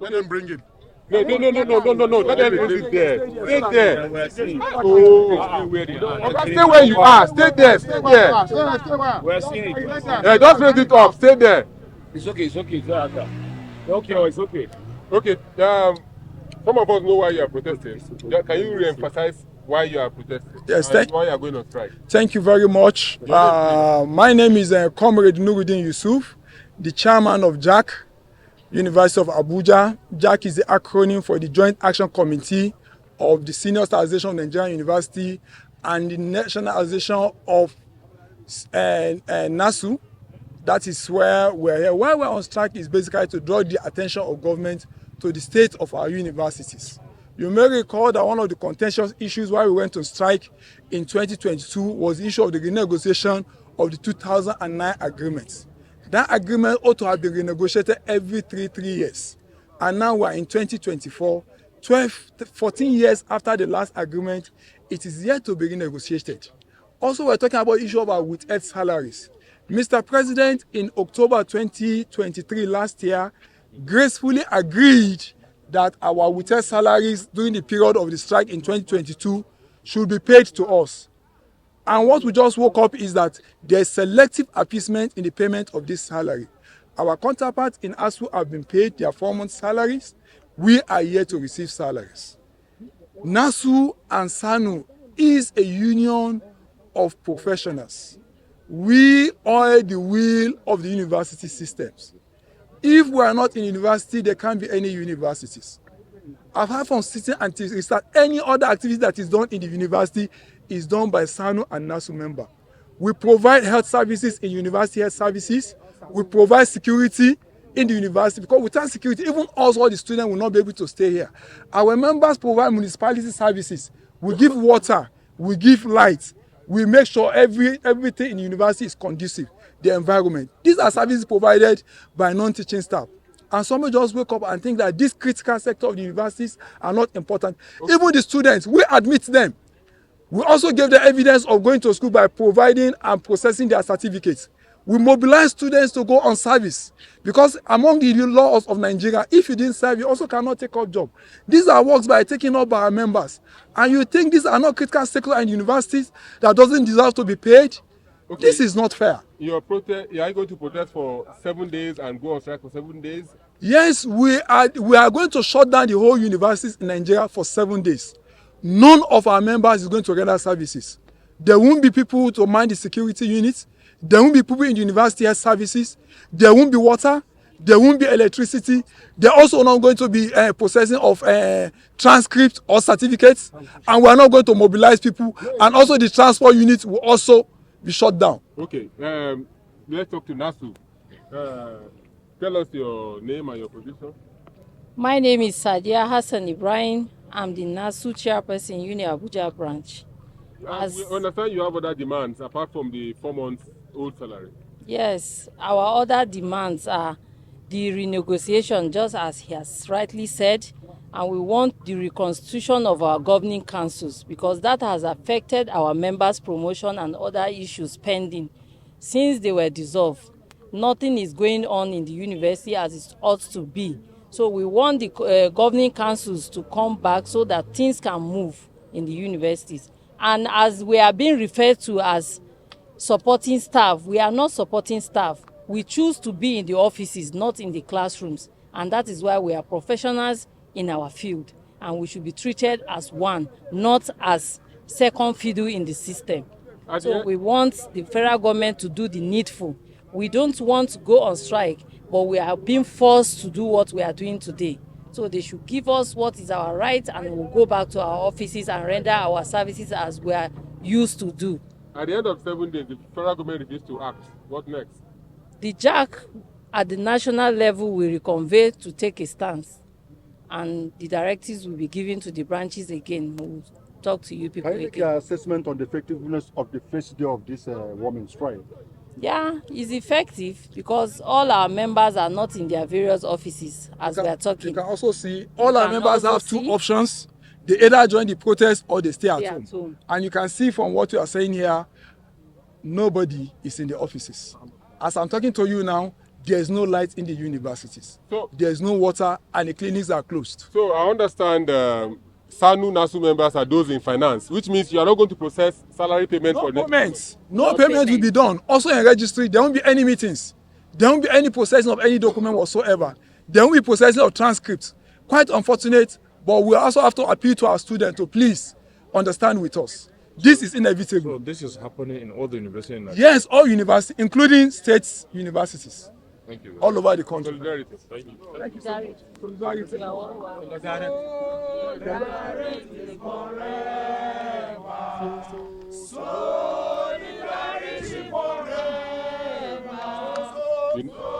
Let them bring it. No. Let them sit there. Stay there. Stay where you are. Stay there. Stay there. We're seeing it. Yeah, just raise it up. Stay there. It's okay. It's okay. Okay. Some of us know why you are protesting. Can you re-emphasize why you are protesting? Yes, why you are going on strike? Thank you very much. My name is Comrade Nuruddin Yusuf, the chairman of JAC, University of Abuja. JAC is the acronym for the Joint Action Committee of the Senior Standardization of Nigerian University and the Nationalization of NASU. That is where we're here. Why we're on strike is basically to draw the attention of government to the state of our universities. You may recall that one of the contentious issues why we went on strike in 2022 was the issue of the renegotiation of the 2009 agreement. That agreement ought to have been renegotiated every three years. And now we're in 2024, 14 years after the last agreement, it is yet to be renegotiated. Also, we're talking about the issue of our withheld salaries. Mr. President, in October 2023 last year, gracefully agreed that our withheld salaries during the period of the strike in 2022 should be paid to us. And what we just woke up is that there is selective appeasement in the payment of this salary. Our counterparts in ASU have been paid their 4-month salaries. We are here to receive salaries. NASU and SANU is a union of professionals. We oil the wheel of the university systems. If we are not in university, there can't be any universities. Apart from sitting until restart, any other activity that is done in the university is done by SANU and NASU member. We provide health services in university health services. We provide security in the university, because without security, even us, all the students will not be able to stay here. Our members provide municipality services. We give water, we give light, we make sure everything in the university is conducive, the environment. These are services provided by non-teaching staff. And somebody just wake up and think that this critical sector of the universities are not important. Okay. Even the students, we admit them. We also gave them evidence of going to school by providing and processing their certificates. We mobilize students to go on service, because among the laws of Nigeria, if you didn't serve, you also cannot take up job. These are works by taking up by our members. And you think these are not critical sector in universities that doesn't deserve to be paid? Okay. This is not fair. You are going to protest for 7 days and go on strike for 7 days? Yes, we are going to shut down the whole universities in Nigeria for 7 days. None of our members is going to render services. There won't be people to mind the security units. There won't be people in the university health services. There won't be water. There won't be electricity. They're also not going to be processing of transcripts or certificates. And we're not going to mobilize people. And also the transport units will also be shut down. Okay. Let's talk to NASU. Tell us your name and your position. My name is Sadia Hassan Ibrahim. I'm the NASU chairperson, Uni Abuja branch. We understand you have other demands apart from the 4 months old salary. Yes, our other demands are the renegotiation, just as he has rightly said, and we want the reconstitution of our governing councils, because that has affected our members' promotion and other issues pending. Since they were dissolved, nothing is going on in the university as it ought to be. So we want the governing councils to come back so that things can move in the universities. And as we are being referred to as supporting staff, we are not supporting staff. We choose to be in the offices, not in the classrooms. And that is why we are professionals in our field. And we should be treated as one, not as second fiddle in the system. So we want the federal government to do the needful. We don't want to go on strike, but we are being forced to do what we are doing today. So they should give us what is our right, and we'll go back to our offices and render our services as we are used to do. At the end of 7 days, the federal government refused to act. What next? The JAC at the national level will reconvene to take a stance, and the directives will be given to the branches again. We'll talk to you people Can you make again. your assessment on the effectiveness of the first day of this women's strike? Yeah, it's effective because all our members are not in their various offices as we are talking. You can also see all our can members also have two see- options. They either join the protest or they stay at Stay at home. home. And you can see from what you are saying here, nobody is in the offices. As I'm talking to you now, there is no light in the universities. So- there is no water and the clinics are closed. So I understand SANU, NASU members are those in finance, which means you are not going to process salary payment No for next. payments. No No payment will payment. be done. Also in registry, there won't be any meetings. There won't be any processing of any document whatsoever. There won't be processing of transcripts. Quite unfortunate, but we also have to appeal to our students to please understand with us. This is inevitable. So this is happening in all the universities in Nigeria. Yes, all universities, including state universities, Thank you. all over the country. Solidarity. Thank you. Thank you so much. Solidarity. You-